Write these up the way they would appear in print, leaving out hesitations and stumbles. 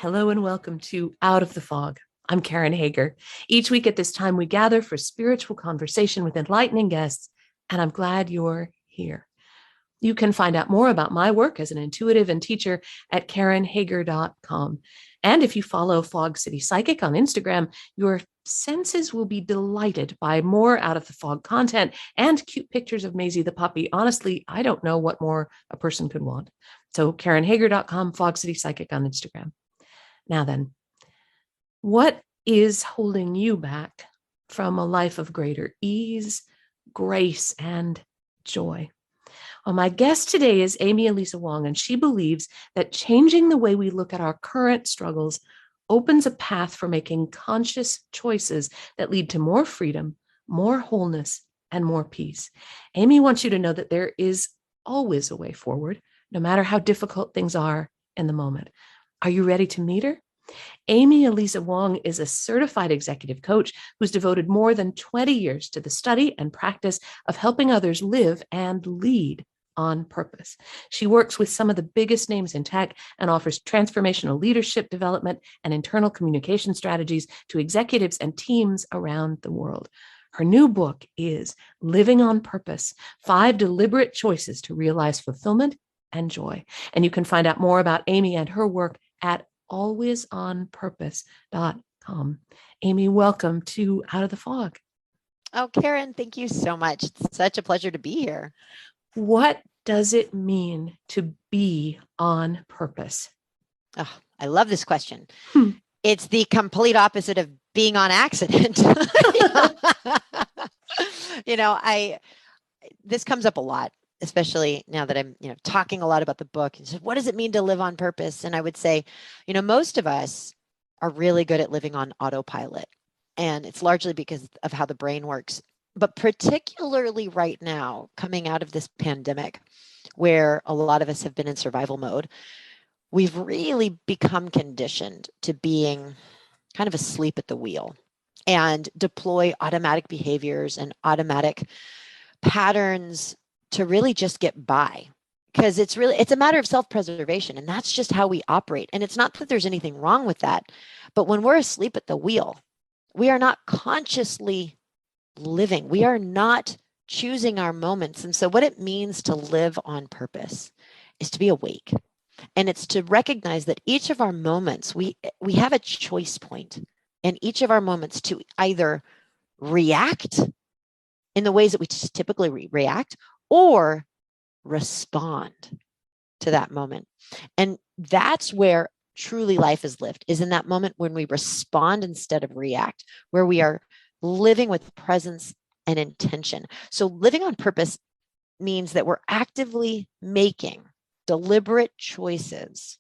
Hello and welcome to Out of the Fog. I'm Karen Hager. Each week at this time, we gather for spiritual conversation with enlightening guests, and I'm glad you're here. You can find out more about my work as an intuitive and teacher at karenhager.com. And if you follow Fog City Psychic on Instagram, your senses will be delighted by more Out of the Fog content and cute pictures of Maisie the puppy. Honestly, I don't know what more a person could want. So karenhager.com, Fog City Psychic on Instagram. Now then, what is holding you back from a life of greater ease, grace, and joy? Well, my guest today is Eliza Wong, and she believes that changing the way we look at our current struggles opens a path for making conscious choices that lead to more freedom, more wholeness, and more peace. Amy wants you to know that there is always a way forward, no matter how difficult things are in the moment. Are you ready to meet her? Eliza Wong is a certified executive coach who's devoted more than 20 years to the study and practice of helping others live and lead on purpose. She works with some of the biggest names in tech and offers transformational leadership development and internal communication strategies to executives and teams around the world. Her new book is Living on Purpose: 5 Deliberate Choices to Realize Fulfillment and Joy. And you can find out more about Amy and her work at alwaysonpurpose.com. Amy, welcome to Out of the Fog. Oh, Karen, thank you so much. It's such a pleasure to be here. What does it mean to be on purpose? Oh, I love this question. It's the complete opposite of being on accident. This comes up a lot, especially now that I'm, talking a lot about the book. And so what does it mean to live on purpose? And I would say, most of us are really good at living on autopilot. And it's largely because of how the brain works. But particularly right now, coming out of this pandemic, where a lot of us have been in survival mode, we've really become conditioned to being kind of asleep at the wheel and deploy automatic behaviors and automatic patterns to really just get by, because it's a matter of self-preservation, and that's just how we operate. And it's not that there's anything wrong with that, but when we're asleep at the wheel, we are not consciously living. We are not choosing our moments. And so what it means to live on purpose is to be awake. And it's to recognize that each of our moments, we have a choice point in each of our moments to either react in the ways that we typically react, or respond to that moment. And that's where truly life is lived, is in that moment when we respond instead of react, where we are living with presence and intention. So living on purpose means that we're actively making deliberate choices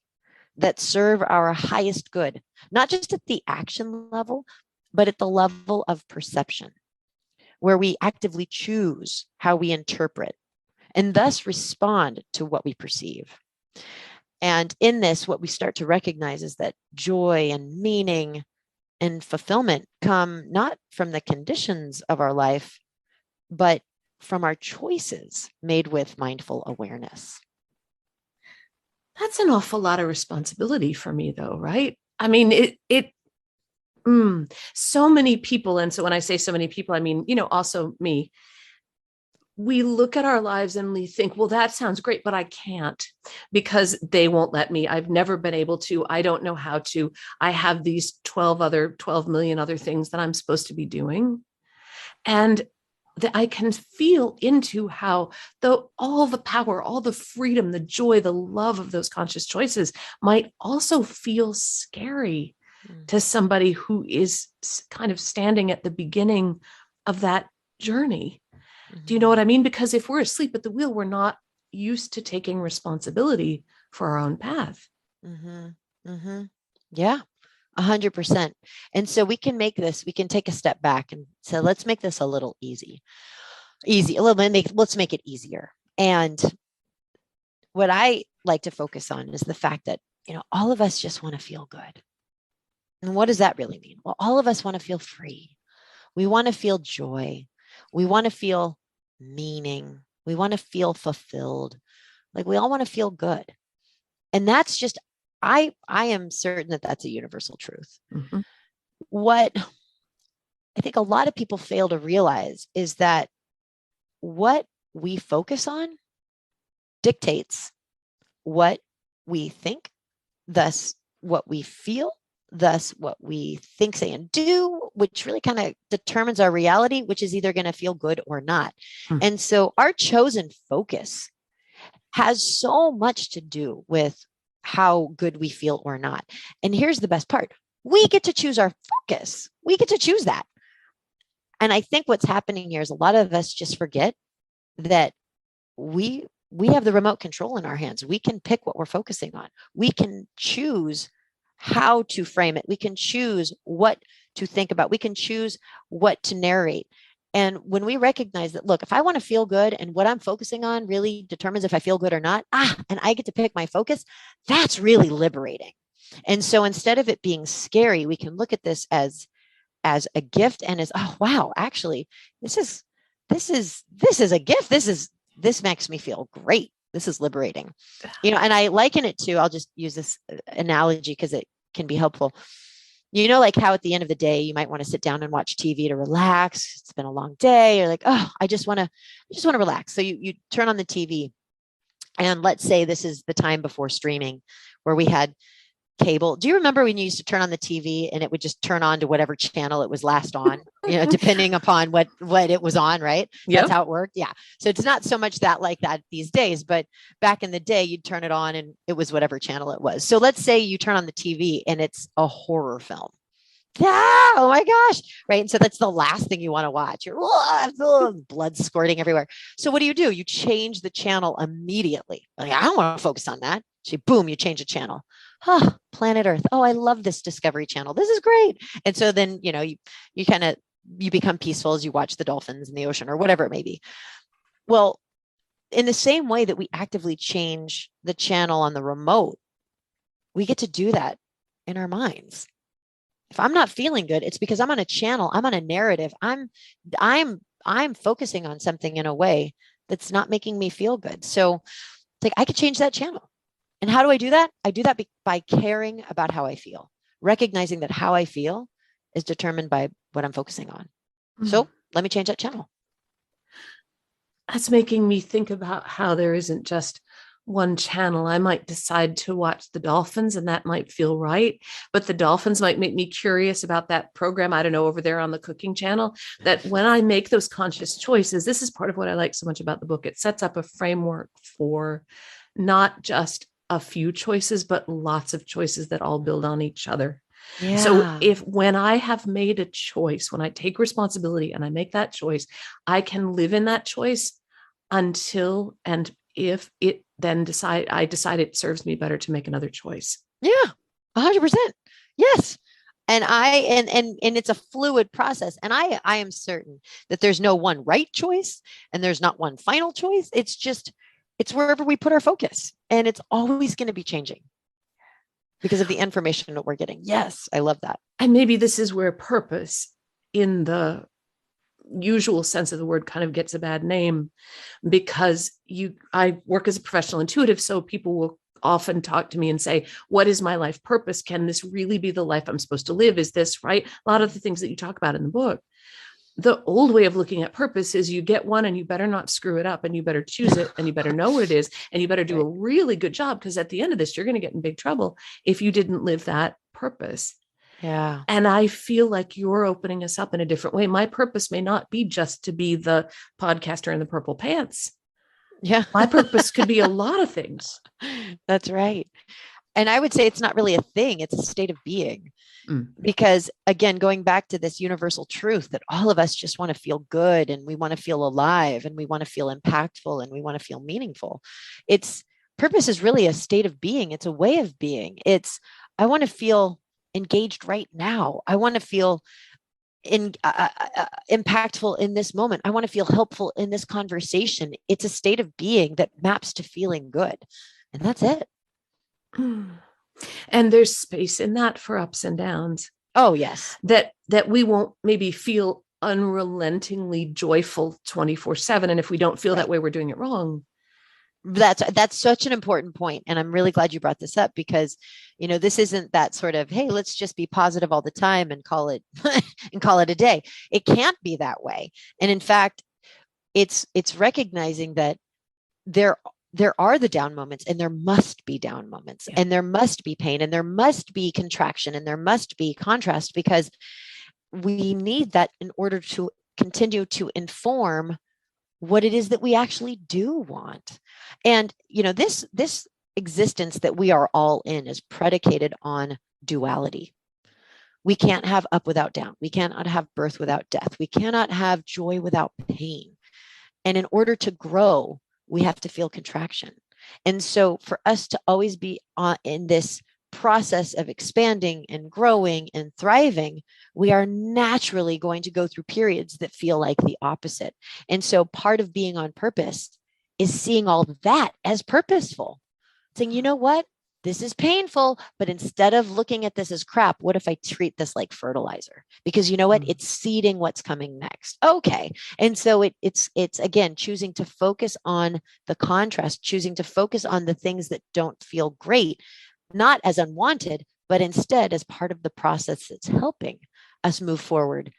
that serve our highest good, not just at the action level, but at the level of perception, where we actively choose how we interpret and thus respond to what we perceive. And in this, what we start to recognize is that joy and meaning and fulfillment come not from the conditions of our life, but from our choices made with mindful awareness. That's an awful lot of responsibility for me, though, right? I mean, so many people. And so when I say so many people, I mean, also me. We look at our lives and we think, well, that sounds great, but I can't because they won't let me. I've never been able to. I don't know how to. I have these 12 million other things that I'm supposed to be doing. And I can feel into how all the power, all the freedom, the joy, the love of those conscious choices might also feel scary to somebody who is kind of standing at the beginning of that journey. Do you know what I mean? Because if we're asleep at the wheel, we're not used to taking responsibility for our own path. Yeah, 100%. And so we can take a step back and say, let's make this a little let's make it easier. And what I like to focus on is the fact that, all of us just want to feel good. And what does that really mean? Well, all of us want to feel free. We want to feel joy. We want to feel meaning. We want to feel fulfilled. Like, we all want to feel good. And that's just I am certain that that's a universal truth. Mm-hmm. What I think a lot of people fail to realize is that what we focus on dictates what we think, thus what we feel, thus what we think, say, and do, which really kind of determines our reality, which is either going to feel good or not. And so our chosen focus has so much to do with how good we feel or not. And here's the best part. We get to choose our focus. We get to choose that. And I think what's happening here is a lot of us just forget that we have the remote control in our hands. We can pick what we're focusing on. We can choose how to frame it. We can choose what to think about. We can choose what to narrate. And when we recognize that, look, if I want to feel good and what I'm focusing on really determines if I feel good or not, and I get to pick my focus, that's really liberating. And so instead of it being scary, we can look at this as a gift and as, oh, wow, actually, this is a gift. This makes me feel great. This is liberating. And I liken it to, I'll just use this analogy because it can be helpful. Like how at the end of the day, you might want to sit down and watch TV to relax. It's been a long day. You're like, oh, I just want to relax. So you turn on the TV, and let's say this is the time before streaming where we had cable. Do you remember when you used to turn on the TV and it would just turn on to whatever channel it was last on, depending upon what it was on, right? Yep. That's how it worked. Yeah. So it's not so much that like that these days, but back in the day, you'd turn it on and it was whatever channel it was. So let's say you turn on the TV and it's a horror film. Yeah, oh my gosh. Right. And so that's the last thing you want to watch. You're blood squirting everywhere. So what do? You change the channel immediately. Like, I don't want to focus on that. So boom, you change the channel. Planet Earth. Oh, I love this Discovery Channel. This is great. And so then, you become peaceful as you watch the dolphins in the ocean or whatever it may be. Well, in the same way that we actively change the channel on the remote, we get to do that in our minds. If I'm not feeling good, it's because I'm on a channel, I'm on a narrative. I'm focusing on something in a way that's not making me feel good. So like I could change that channel. And how do I do that? I do that by caring about how I feel, recognizing that how I feel is determined by what I'm focusing on. So let me change that channel. That's making me think about how there isn't just one channel. I might decide to watch the dolphins and that might feel right, but the dolphins might make me curious about that program, I don't know, over there on the cooking channel, that when I make those conscious choices, this is part of what I like so much about the book. It sets up a framework for not just a few choices, but lots of choices that all build on each other. Yeah. So when I have made a choice, when I take responsibility and I make that choice, I can live in that choice until and if it then I decide it serves me better to make another choice. Yeah, 100%. Yes. And it's a fluid process. And I am certain that there's no one right choice and there's not one final choice. It's wherever we put our focus, and it's always going to be changing because of the information that we're getting. Yes, I love that. And maybe this is where purpose in the usual sense of the word kind of gets a bad name, because I work as a professional intuitive. So people will often talk to me and say, what is my life purpose? Can this really be the life I'm supposed to live? Is this right? A lot of the things that you talk about in the book. The old way of looking at purpose is you get one and you better not screw it up and you better choose it and you better know what it is and you better do a really good job, because at the end of this, you're going to get in big trouble if you didn't live that purpose. Yeah. And I feel like you're opening us up in a different way. My purpose may not be just to be the podcaster in the purple pants. Yeah. My purpose could be a lot of things. That's right. And I would say it's not really a thing. It's a state of being. Because again, going back to this universal truth that all of us just want to feel good and we want to feel alive and we want to feel impactful and we want to feel meaningful. Purpose is really a state of being. It's a way of being. I want to feel engaged right now. I want to feel impactful in this moment. I want to feel helpful in this conversation. It's a state of being that maps to feeling good. And that's it. And there's space in that for ups and downs. Oh, yes. That we won't maybe feel unrelentingly joyful 24/7. And if we don't feel that way, we're doing it wrong. That's such an important point, and I'm really glad you brought this up because, this isn't that sort of, hey, let's just be positive all the time and call it and call it a day. It can't be that way. And in fact, it's recognizing that there there are the down moments, and there must be down moments, Yeah. and there must be pain, and there must be contraction, and there must be contrast, because we need that in order to continue to inform what it is that we actually do want. And this existence that we are all in is predicated on duality. We can't have up without down. We cannot have birth without death. We cannot have joy without pain. And in order to grow, we have to feel contraction. And so for us to always be in this process of expanding and growing and thriving, we are naturally going to go through periods that feel like the opposite. And so part of being on purpose is seeing all that as purposeful, saying, you know what? This is painful, but instead of looking at this as crap, what if I treat this like fertilizer? Because you know what? It's seeding what's coming next. Okay. And so it's again, choosing to focus on the contrast, choosing to focus on the things that don't feel great, not as unwanted, but instead as part of the process that's helping us move forward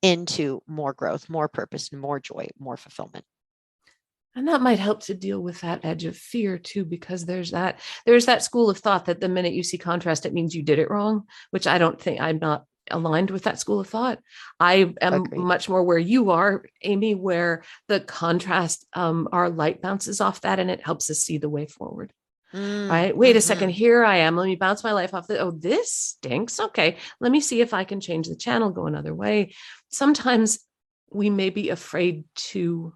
into more growth, more purpose, more joy, more fulfillment. And that might help to deal with that edge of fear too, because there's that school of thought that the minute you see contrast, it means you did it wrong, which I'm not aligned with that school of thought. I am Agreed. much more where you are, Amy, where the contrast, our light bounces off that and it helps us see the way forward. Right? Wait a second, here I am. Let me bounce my life off this stinks. Okay. Let me see if I can change the channel, go another way. Sometimes we may be afraid to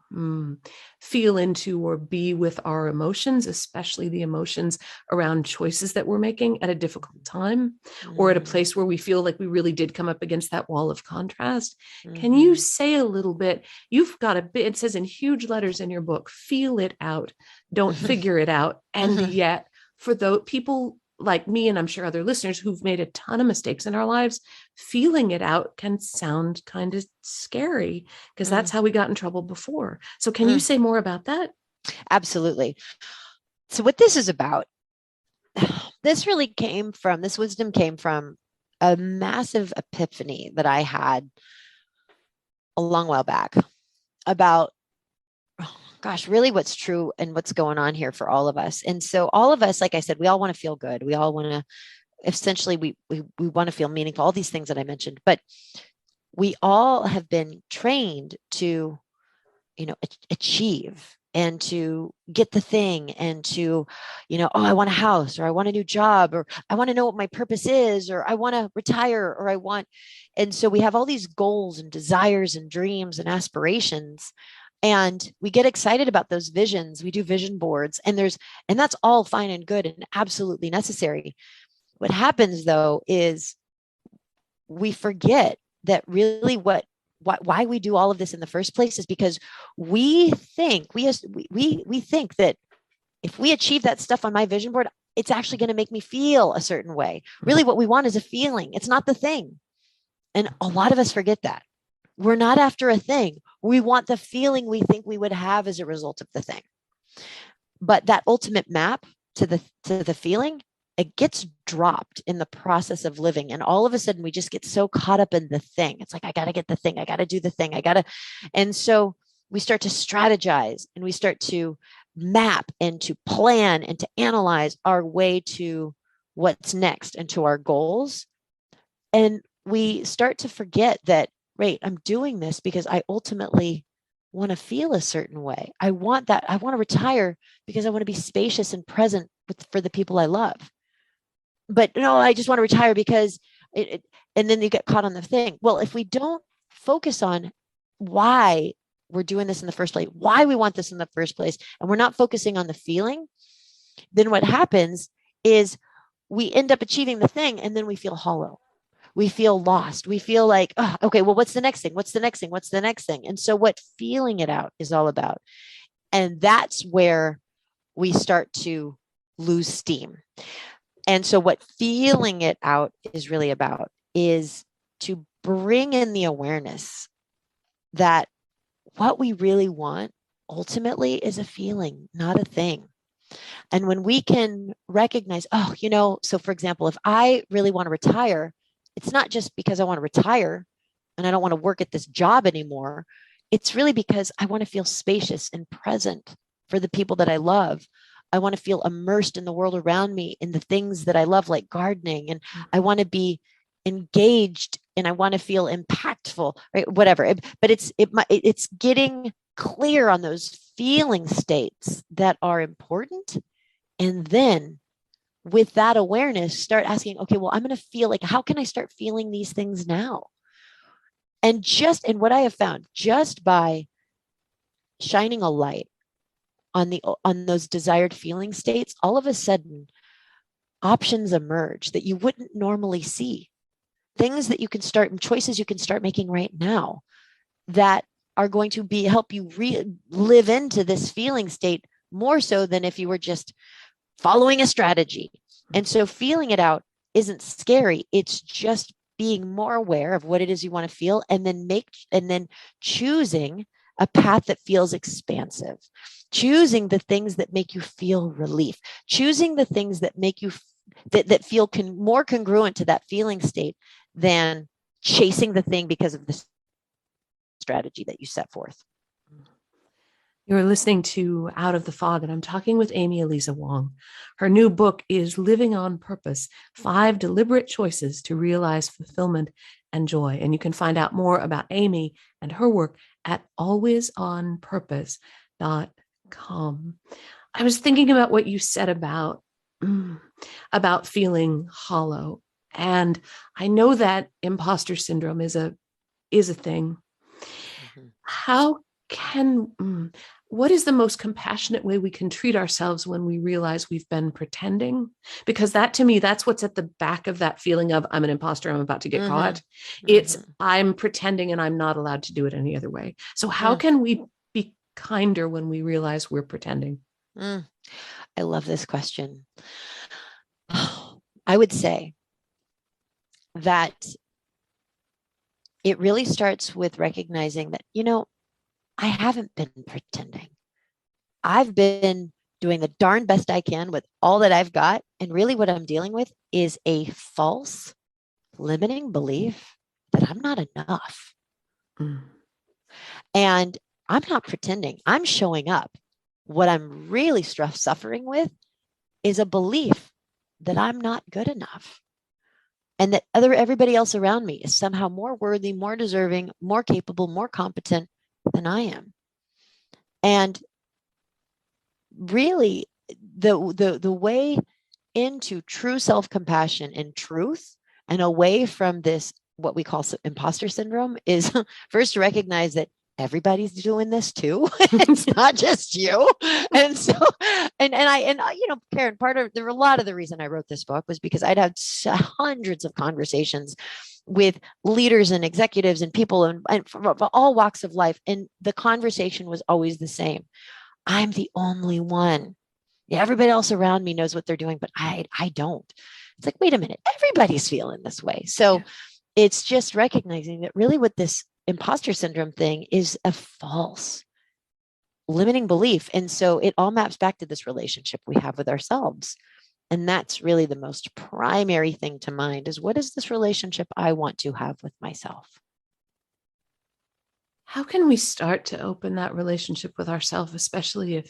feel into or be with our emotions, especially the emotions around choices that we're making at a difficult time or at a place where we feel like we really did come up against that wall of contrast. Can you say a little bit? You've got a bit, it says in huge letters in your book, feel it out, don't figure it out. And yet, for those people like me, and I'm sure other listeners who've made a ton of mistakes in our lives, feeling it out can sound kind of scary because that's how we got in trouble before. So can you say more about that? Absolutely. So what this is about, this wisdom came from a massive epiphany that I had a long while back about, gosh, really what's true and what's going on here for all of us. And so all of us, like I said, we all want to feel good. We all want to, essentially, we want to feel meaningful, all these things that I mentioned, but we all have been trained to, achieve and to get the thing and to, oh, I want a house, or I want a new job, or I want to know what my purpose is, or I want to retire, or and so we have all these goals and desires and dreams and aspirations. And we get excited about those visions. We do vision boards, and that's all fine and good and absolutely necessary. What happens though is we forget that really why we do all of this in the first place is because we think that if we achieve that stuff on my vision board, it's actually going to make me feel a certain way. Really, what we want is a feeling. It's not the thing. And a lot of us forget that. We're not after a thing. We want the feeling we think we would have as a result of the thing. But that ultimate map to the feeling, it gets dropped in the process of living. And all of a sudden we just get so caught up in the thing. It's like, I got to get the thing. I got to do the thing. And so we start to strategize and we start to map and to plan and to analyze our way to what's next and to our goals. And we start to forget that, right, I'm doing this because I ultimately want to feel a certain way. I want that. I want to retire because I want to be spacious and present for the people I love. But no, I just want to retire because and then you get caught on the thing. Well, if we don't focus on why we're doing this in the first place, why we want this in the first place, and we're not focusing on the feeling, then what happens is we end up achieving the thing and then we feel hollow. We feel lost. We feel like, oh, okay, well, what's the next thing? What's the next thing? What's the next thing? And so what feeling it out is all about. And that's where we start to lose steam. And so what feeling it out is really about is to bring in the awareness that what we really want ultimately is a feeling, not a thing. And when we can recognize, oh, so for example, if I really want to retire, it's not just because I want to retire and I don't want to work at this job anymore. It's really because I want to feel spacious and present for the people that I love. I want to feel immersed in the world around me, in the things that I love, like gardening. And I want to be engaged and I want to feel impactful, right? Whatever. But it's getting clear on those feeling states that are important. And then with that awareness, start asking, okay, well, I'm going to feel like, how can I start feeling these things now? And what I have found, just by shining a light on those desired feeling states, all of a sudden options emerge that you wouldn't normally see. Things that you can start, choices you can start making right now that are going to help you live into this feeling state more so than if you were just following a strategy. And so feeling it out isn't scary. It's just being more aware of what it is you want to feel, and then choosing a path that feels expansive, choosing the things that make you feel relief, choosing the things that make you that feel more congruent to that feeling state than chasing the thing because of the strategy that you set forth. You're listening to Out of the Fog, and I'm talking with Amy Eliza Wong. Her new book is Living on Purpose, 5 Deliberate Choices to Realize Fulfillment and Joy. And you can find out more about Amy and her work at alwaysonpurpose.com. I was thinking about what you said about feeling hollow. And I know that imposter syndrome is a thing. Mm-hmm. What is the most compassionate way we can treat ourselves when we realize we've been pretending? Because that, to me, that's what's at the back of that feeling of I'm an imposter, I'm about to get caught. It's I'm pretending and I'm not allowed to do it any other way. So how can we be kinder when we realize we're pretending? I love this question. I would say that it really starts with recognizing that, I haven't been pretending. I've been doing the darn best I can with all that I've got. And really what I'm dealing with is a false limiting belief that I'm not enough. And I'm not pretending. I'm showing up. What I'm really suffering with is a belief that I'm not good enough. And that everybody else around me is somehow more worthy, more deserving, more capable, more competent than I am. And really, the way into true self-compassion and truth, and away from this, what we call imposter syndrome, is first to recognize that everybody's doing this too. It's not just you. And so, and Karen, there were a lot of the reason I wrote this book was because I'd had hundreds of conversations with leaders and executives and people and from all walks of life. And the conversation was always the same. I'm the only one. Yeah, everybody else around me knows what they're doing, but I don't. It's like, wait a minute, everybody's feeling this way. So it's just recognizing that really what this imposter syndrome thing is a false limiting belief. And so it all maps back to this relationship we have with ourselves. And that's really the most primary thing to mind is, what is this relationship I want to have with myself? How can we start to open that relationship with ourselves, especially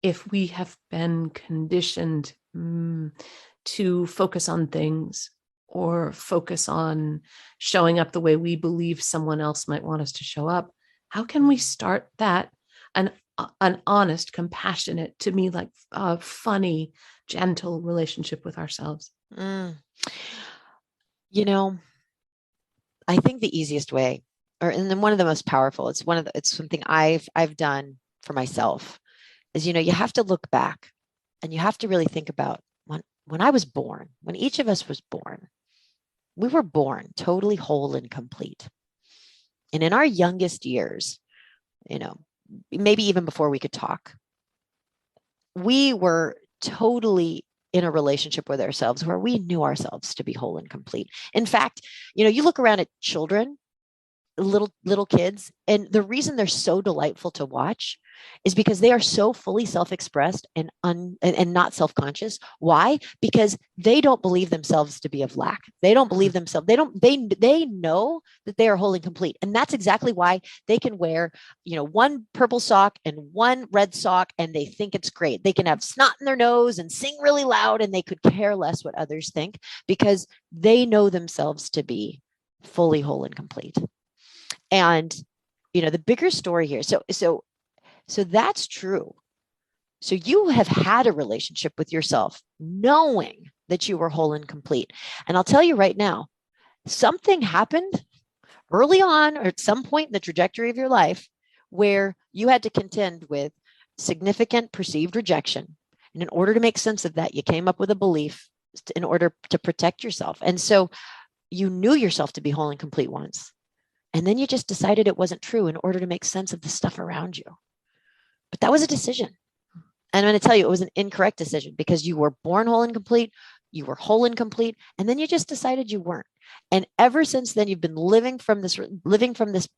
if we have been conditioned to focus on things or focus on showing up the way we believe someone else might want us to show up? How can we start that an honest, compassionate, to me, like a funny, gentle relationship with ourselves? I think the easiest way, and then one of the most powerful, it's something I've done for myself, is, you have to look back and you have to really think about when I was born, when each of us was born, we were born totally whole and complete. And in our youngest years, maybe even before we could talk, we were totally in a relationship with ourselves where we knew ourselves to be whole and complete. In fact, you look around at children, little kids, and the reason they're so delightful to watch is because they are so fully self-expressed and not self-conscious. Why? Because they don't believe themselves to be of lack. They don't believe themselves. They know that they are whole and complete. And that's exactly why they can wear, one purple sock and one red sock, and they think it's great. They can have snot in their nose and sing really loud, and they could care less what others think, because they know themselves to be fully whole and complete. And the bigger story here. So that's true. So you have had a relationship with yourself knowing that you were whole and complete. And I'll tell you right now, something happened early on or at some point in the trajectory of your life where you had to contend with significant perceived rejection. And in order to make sense of that, you came up with a belief in order to protect yourself. And so you knew yourself to be whole and complete once. And then you just decided it wasn't true in order to make sense of the stuff around you. But that was a decision. And I'm going to tell you, it was an incorrect decision, because you were born whole and complete. You were whole and complete. And then you just decided you weren't. And ever since then, you've been living from this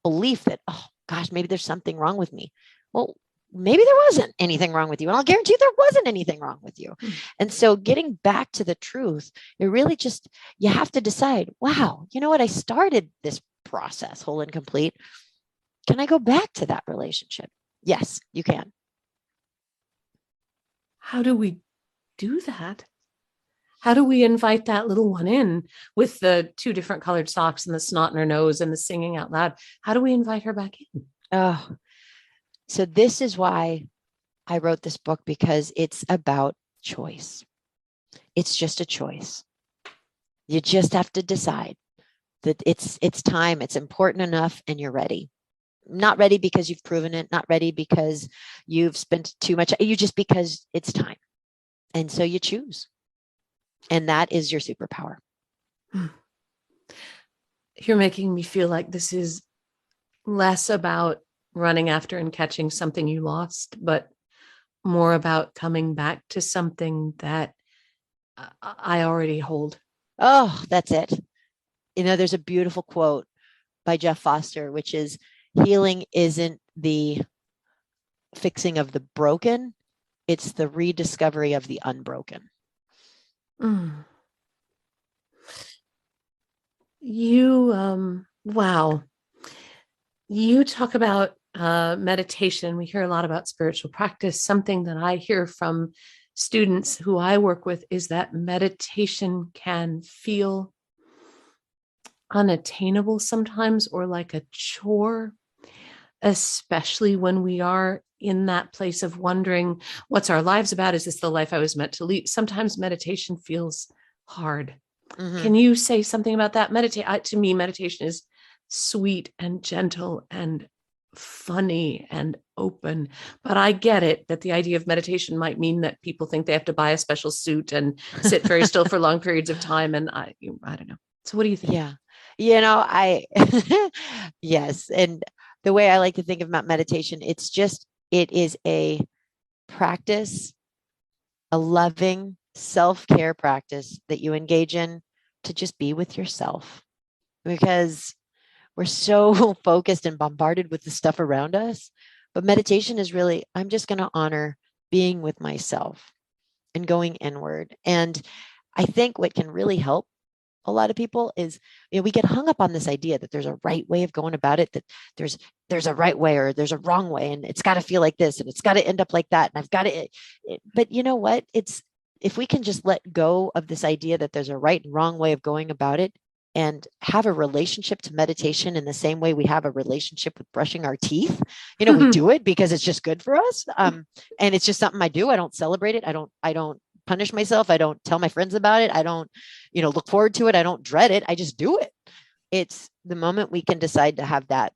belief that, oh gosh, maybe there's something wrong with me. Well, maybe there wasn't anything wrong with you. And I'll guarantee you there wasn't anything wrong with you. And so getting back to the truth, it really just, you have to decide, wow, you know what? I started this process whole and complete. Can I go back to that relationship? Yes, you can. How do we do that? How do we invite that little one in with the 2 different colored socks and the snot in her nose and the singing out loud? How do we invite her back in? Oh, so this is why I wrote this book, because it's about choice. It's just a choice. You just have to decide that it's time, it's important enough, and you're ready. Not ready because you've proven it, not ready because you've spent too much, you just because it's time. And so you choose. And that is your superpower. You're making me feel like this is less about running after and catching something you lost, but more about coming back to something that I already hold. Oh, that's it. There's a beautiful quote by Jeff Foster, which is, healing isn't the fixing of the broken, it's the rediscovery of the unbroken. Wow. You talk about meditation. We hear a lot about spiritual practice. Something that I hear from students who I work with is that meditation can feel unattainable sometimes, or like a chore, especially when we are in that place of wondering, what's our lives about? Is this the life I was meant to lead? Sometimes meditation feels hard. Can you say something about that? To me, meditation is sweet and gentle and funny and open, but I get it that the idea of meditation might mean that people think they have to buy a special suit and sit very still for long periods of time. And I don't know. So what do you think? Yeah. Yes. And the way I like to think about meditation, it is a practice, a loving self-care practice that you engage in to just be with yourself, because we're so focused and bombarded with the stuff around us. But meditation is really, I'm just going to honor being with myself and going inward. And I think what can really help a lot of people is, we get hung up on this idea that there's a right way of going about it, that there's a right way or there's a wrong way, and it's got to feel like this and it's got to end up like that. And I've got to, but you know what? If we can just let go of this idea that there's a right and wrong way of going about it, and have a relationship to meditation in the same way we have a relationship with brushing our teeth. We do it because it's just good for us. And it's just something I do. I don't celebrate it. I don't punish myself. I don't tell my friends about it. I don't, look forward to it. I don't dread it. I just do it. It's the moment we can decide to have that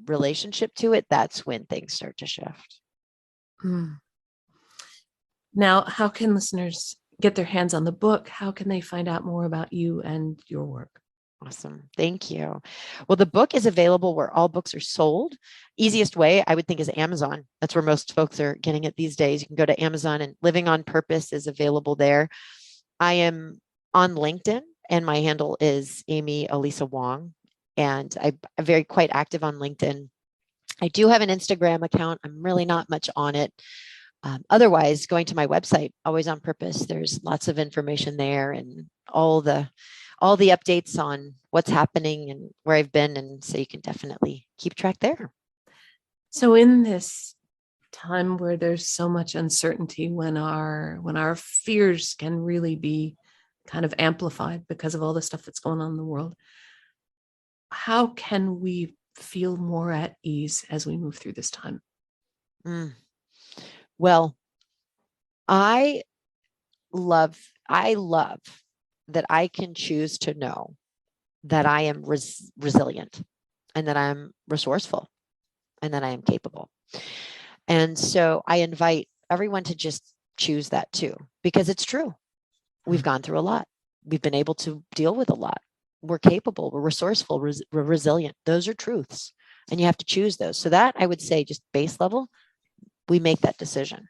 relationship to it, that's when things start to shift. Now, how can listeners get their hands on the book? How can they find out more about you and your work? Awesome. Thank you. Well, the book is available where all books are sold. Easiest way, I would think, is Amazon. That's where most folks are getting it these days. You can go to Amazon, and Living on Purpose is available there. I am on LinkedIn, and my handle is Amy Eliza Wong. And I'm very quite active on LinkedIn. I do have an Instagram account. I'm really not much on it. Otherwise, going to my website, Always on Purpose, there's lots of information there and all the updates on what's happening and where I've been. And so you can definitely keep track there. So in this time where there's so much uncertainty, when our fears can really be kind of amplified because of all the stuff that's going on in the world, how can we feel more at ease as we move through this time? Well, I love that I can choose to know that I am resilient and that I'm resourceful and that I am capable. And so I invite everyone to just choose that too, because it's true. We've gone through a lot. We've been able to deal with a lot. We're capable, we're resourceful, we're resilient. Those are truths. And you have to choose those. So that, I would say, just base level, we make that decision.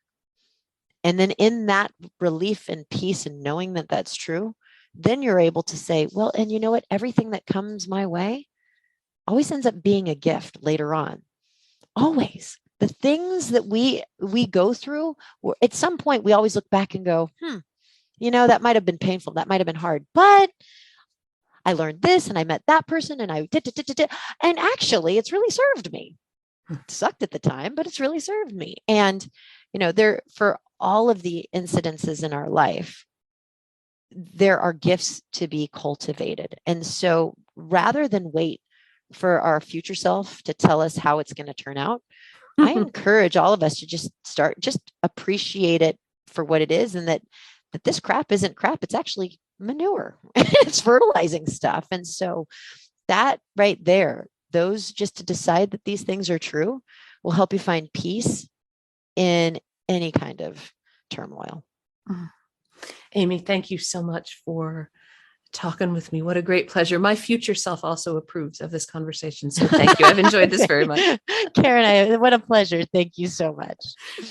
And then in that relief and peace and knowing that that's true, then you're able to say, well, and you know what? Everything that comes my way always ends up being a gift later on. Always. The things that we go through, at some point, we always look back and go, that might have been painful. That might have been hard. But I learned this and I met that person and I did. And actually, it's really served me. It sucked at the time, but it's really served me. And, there, for all of the incidences in our life, there are gifts to be cultivated. And so rather than wait for our future self to tell us how it's going to turn out, I encourage all of us to just appreciate it for what it is, and that this crap isn't crap. It's actually manure. It's fertilizing stuff. And so that right there, those, just to decide that these things are true, will help you find peace in any kind of turmoil. Amy, thank you so much for talking with me. What a great pleasure. My future self also approves of this conversation. So thank you. I've enjoyed this very much. Karen, what a pleasure. Thank you so much.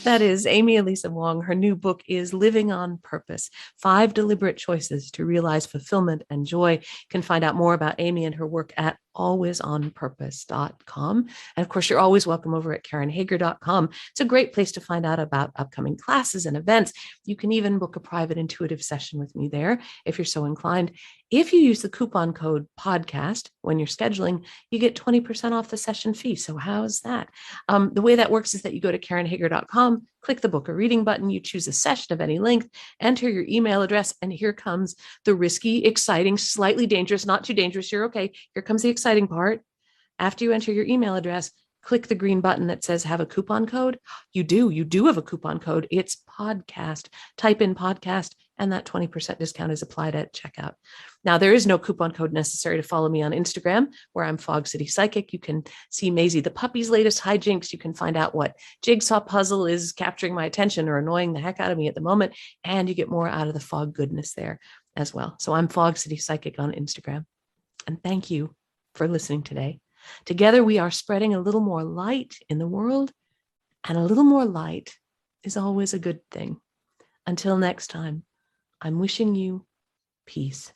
That is Amy Eliza Wong. Her new book is Living on Purpose, 5 Deliberate Choices to Realize Fulfillment and Joy. You can find out more about Amy and her work at alwaysonpurpose.com. And of course, you're always welcome over at KarenHager.com. It's a great place to find out about upcoming classes and events. You can even book a private intuitive session with me there if you're so inclined. If you use the coupon code podcast when you're scheduling, you get 20% off the session fee. So how's that? The way that works is that you go to KarenHager.com, click the book a reading button, you choose a session of any length, enter your email address, and here comes the risky, exciting, slightly dangerous, not too dangerous. You're okay. Here comes the exciting part. After you enter your email address, click the green button that says have a coupon code. You do have a coupon code. It's podcast. Type in podcast, and that 20% discount is applied at checkout. Now, there is no coupon code necessary to follow me on Instagram, where I'm Fog City Psychic. You can see Maisie the puppy's latest hijinks. You can find out what jigsaw puzzle is capturing my attention or annoying the heck out of me at the moment. And you get more out of the Fog goodness there as well. So I'm Fog City Psychic on Instagram. And thank you for listening today. Together, we are spreading a little more light in the world, and a little more light is always a good thing. Until next time, I'm wishing you peace.